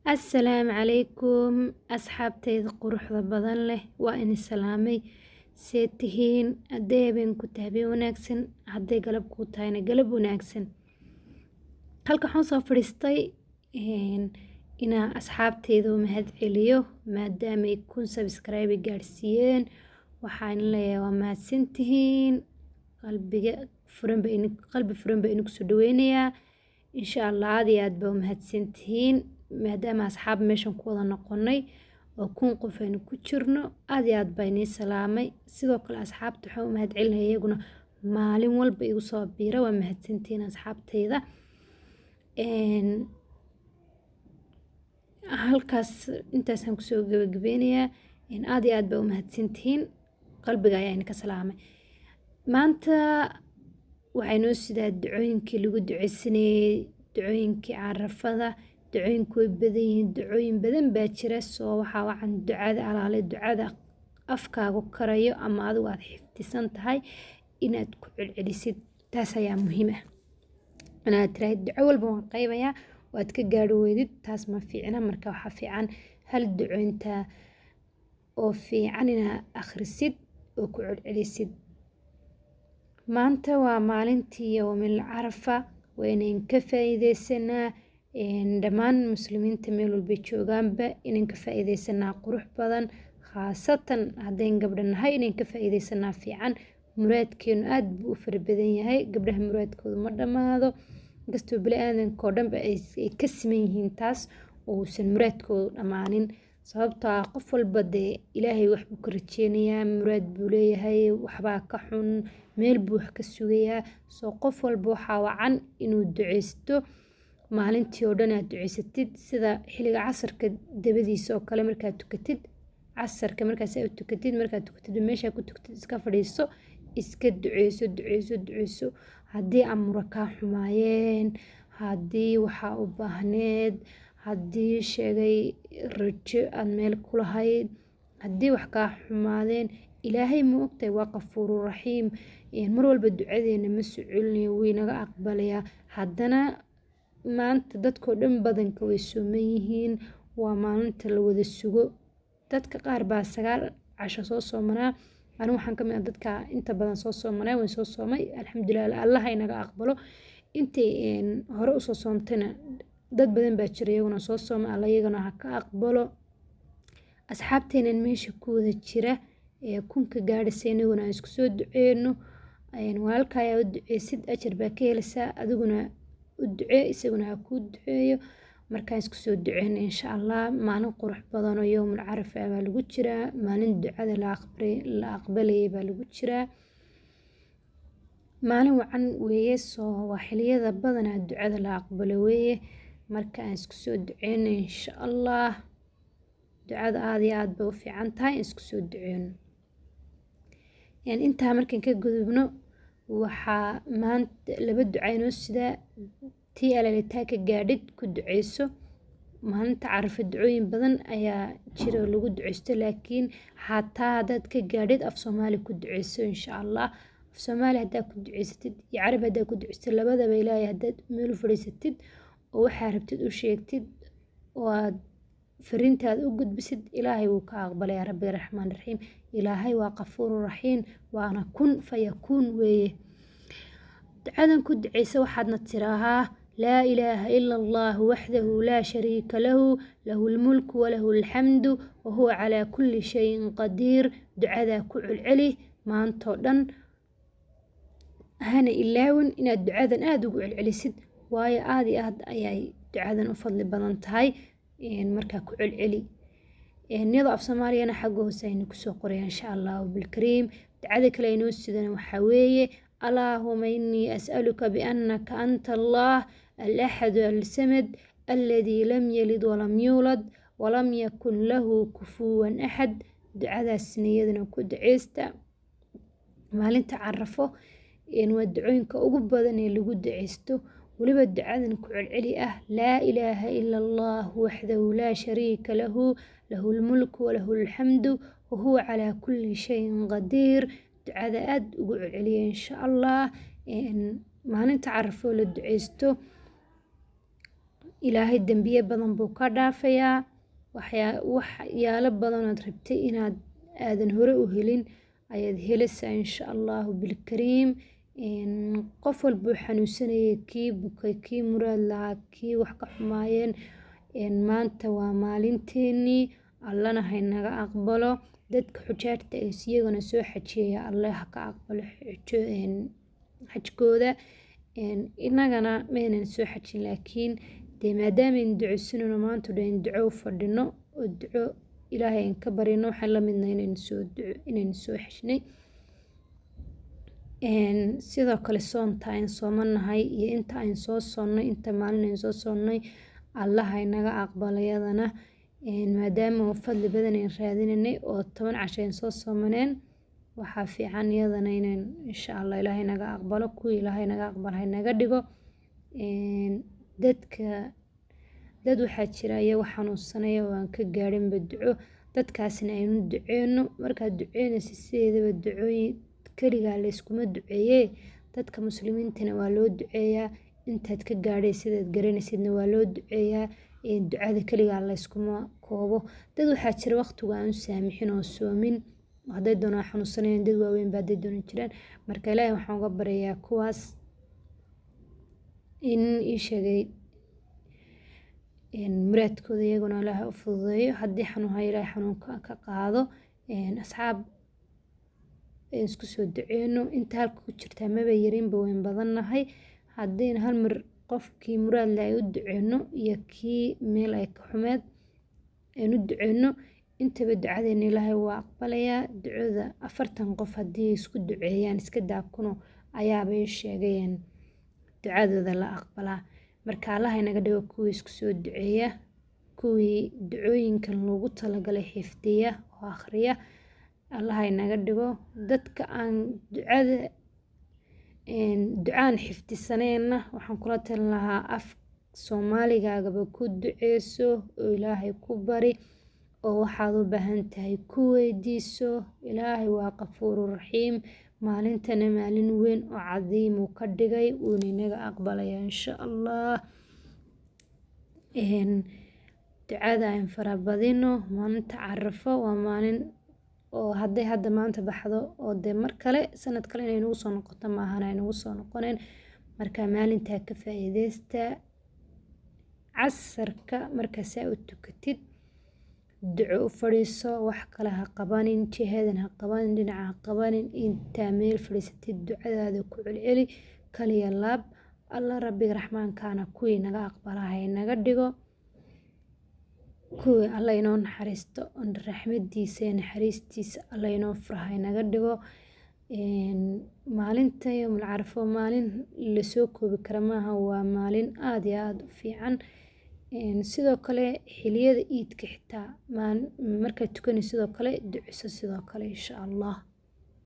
Assalaamu calaykum asxaabtayda quruxda badan leh waa in salaamay see tihiin hadday habeenku tahay habeen wanaagsan hadday galab ku tahayna galab wanaagsan halka waxaan soo fadhiistay inaan asxaabtayda u mahad celiyo maadaama ay 1000 subscribe gaarsiiyeen waxaan leeyahay waa mahadsantihiin qalbi furan baa idinku soo dhaweynayaa insha Allah aad iyo aad baa u mahadsantihiin maadaama asxaab meeshan ku wada noqonay oo 1000 qof aynu ku jirno aad iyo aad baa inii salaamay sidoo kale asxaabta waxaan u mahad celinayaa iyaguna maalin walba igu soo biira waa mahadsantihiin asxaabtayda halkaas intaasaan kusoo gabagabeynayaa aad iyo aad baa u mahadsantihiin qalbiga ayaa idinka salaamay maanta waxay noo sidaa ducooyinkii lagu duceysanayay ducooyinkii carafada ducooyinku way badan yihiin ducooyin badan baa jira soo waxaa wacan ducada alaale ducada afkaagu karayo ama adigu aad xifdisan tahay inaad ku celcelisid taas ayaa muhiim ah inaad tiraahid duco walba waan qaybayaa waad ka gaadho weydid taas ma fiicna marka waxaa fiican hal ducoynta oo fiican inaad akhrisid oo ku celcelisid maanta waa maalintii yowmil carafa waynayn ka faa'iideysanaa dhammaan muslimiinta meel walba joogaanba inaan ka faa'iideysanaa qurux badan khaasatan haddayn gabdho nahay inaan ka faa'iideysanaa fiican muraadkeenu aad buu u fara badan yahay gabdhaha muraadkooda ma dhammaado inkastoo bili-aadanka oo dhanba ay ka siman yihiin taas uusan muraadkoodu dhammaanin sababtoo ah qof walba dee ilaahay wax buu ka rajeynayaa muraad buu leeyahay waxbaa ka xun meel buu wax ka sugayaa soo qof walba waxaa wacan inuu duceysto maalintii oo dhan aad duceysatid sida xilliga casarka dabadiisa oo kale markaad tukatid casarka markaas aad tukatid markaad tukatid meesha ku tukatid iska fadhiiso iska duceyso haddii amura kaa xumaayeen haddii waxaa u baahneed haddii sheegay rajo aad meel ku lahayd haddii wax kaa xumaadeen ilaahay ma ogtahay waa qafuuru raxiim mar walba ducadeena ma socolinayo wuu inaga aqbalayaa haddana maanta dadkoo dhan badanka way sooman yihiin waa maalinta la wada sugo dadka qaar baa 9 casho soo soomanaa anigu waxaan ka mid ah dadka inta badan soo soomanaa waan soo soomay alxamdulilah allah inaga aqbalo intay hore usoo soomtayna dad badan baa jira iyaguna soo soomay alla iyagana ha ka aqbalo asxaabteenan meesha ku wada jira ee kunka gaadhaysa inaguna aan isku soo duceyno walaalka ayaa u duceysid ajar baa ka helaysaa adiguna u ducee isaguna ha kuu duceeyo markaan isku soo duceyno insha Allah maalin qurux badan oo yowmul carafa baa lagu jiraa maalin ducada la aqbalay baa lagu jiraa maalin wacan weeye soo waa xiliyada badanaa ducada la aqbalo weeye markaan isku soo duceyno insha Allah ducada aad iyo aad bay u fiican tahay isku soo duceyno intaa markaan ka gudubno waxaa maanta 2 duco inoo sidaa tii alalitaa ka gaadhid ku duceyso maalinta carafa ducooyin badan ayaa jira lagu duceysto laakiin xataa haddaad ka gaadhid af Soomaali ku duceyso insha Allah af Soomaali haddaad ku duceysatid iyo carabi haddaad ku duceysatid labadaba ilaahay haddaad meel u fadhiisatid oo waxaa rabtid u sheegtid oo aad fariintaada u gudbisid ilaahay wuu ka aqbalaya rabbi raxmaan raxiim ilaahay waa qafuuru raxiim waana kun fayakuun weeye ducadan ku duceysa waxaadna tiraahaa laa ilaaha ila allah waxdahu laa shariika lahu lahu lmulku walahu alxamdu wahuwa calaa kulli shayin qadiir ducadaa ku celceli maantoo dhan hana ilaawin inaad ducadan aada ugu celcelisid waayo aad iyo aad ayay ducadan u fadli badan tahay markaa ku celceli niyada af Soomaaliyana xagga hoose aynu kusoo qoraya insha Allah bilkariim ducada kale inoo sidana waxaa weeye اللهم إني أسألك بأنك أنت الله الأحد الصمد الذي لم يلد ولم يولد ولم يكن له كفوا أحد دعاء السنيدنا كدعيستا maalinta carafo wadducooyinka ugu badan ee lagu duceysto waliba ducadan ku celceli ah laa ilaaha ila allah waxdahu laa shariika lahu lahu lmulku walahu alxamdu wahuwa calaa kulli shayin qadiir ducada aad ugu celceliya insha Allah maalinta carafo la duceysto ilaahay dembiye badan buu ka dhaafayaa, waxyaalo badan ood rabtay inaad aadan hore u helin ayaad helaysaa insha allahu bilkariim. qof walbuu xanuunsanayay, kii bukay, kii muraad lahaa, kii wax ka xumaayeen, maanta waa maalinteenii. allana haynaga aqbalo. dadka xujaajta iyagana soo xajiyaya alle ha ka aqbalo xajkooda. inagana maynan soo xajin, laakiin dee maadaamayn ducaysanayno maanta dhan duco u fadhino oo duco ilaahay aan ka barino, waxaan la midna inaynu soo xajnay. sidoo kale soonta aan soomanahay iyo inta aan soo soonnay, inta maalin aan soo soonnay, allaha inaga aqbalayadana. maadaama fadli badan aan raadinanay oo 10 casho aan soo soomaneen, waxaa fiican iyadana inaan insha allah ilaahay naga aqbalo. kuwii ilaahay naga aqbal ha naga dhigo. dad waxaa jira iyago xanuunsanaya oo aan ka gaadhinba duco, dadkaasna aynu duceyno. markaad duceynaysa sideedaba ducooyin keligaa layskuma duceeyee, dadka muslimiintana waa loo duceeyaa. intaad ka gaadhay sidaad garanaysidna waa loo duceeyaa. ducada keligaa layskuma koobo. dad waxaa jira waqtigu aan u saamixin oo soomin, hadday doonaan xanuunsanayaan, dad waaweyn baa hadday doonan jiraan. marka ilaahay waxaan uga baryayaa kuwaas in ii sheegay muraadkooda iyaguna ilaahay u fududeeyo. haddii xanuun hayo ilaahay xanuunka ka qaado. asxaab isku soo duceyno. inta halka ku jirtaa maba yarinba wayn badannahay. haddayna hal mar qofkii muraad leh ay u duceyno iyo kii meel ay ka xumeed aynu duceyno, intaba ducadeena ilaahay waa aqbalayaa. ducada 40 qof haddii isku duceeyaan iska daakuno ayaabay sheegayeen ducadooda la aqbalaa. marka allaha inaga dhigo kuwii isku soo duceeya, kuwii ducooyinkan loogu talagalay xifdiya oo akhriya. allaha inaga dhigo. dadka aan ducaan xifdisaneenna waxaan kula talin lahaa af soomaaligaagaba ku duceyso oo ilaahay ku bari, oo waxaad u baahan tahay ku weydiiso. ilaahay waa qafuuru raxiim. maalintana maalin weyn oo cadiim uu ka dhigay, wuuna inaga aqbalaya insha allah. ducada aan farabadino. maalinta carafo waa maalin oo hadday hadda maanta baxdo oo dee mar kale sanad kale inay nagu soo noqoto maahan ay nagu soo noqoneen. marka maalintaa ka faa'iideysta. casarka markaasaa u tukatid duco u fadhiiso, wax kale ha qabanin, jihadan ha qabanin, dhinaca ha qabanin. intaa meel fadhiisatid ducadaada ku celceli kaliya laab. alla rabbiga raxmaankaana kuwii naga aqbala ha inaga dhigo. kuwii alla inoo naxariisto raxmadiisa iyo naxariistiisa alla inoo fura ha inaga dhigo. maalinta yowmul carafo maalin lasoo koobi kara maaha, waa maalin aad iyo aad u fiican. sidoo kale xiliyada iidka xitaa markaad tukanayso sidoo kale duciso sidoo kale insha allah.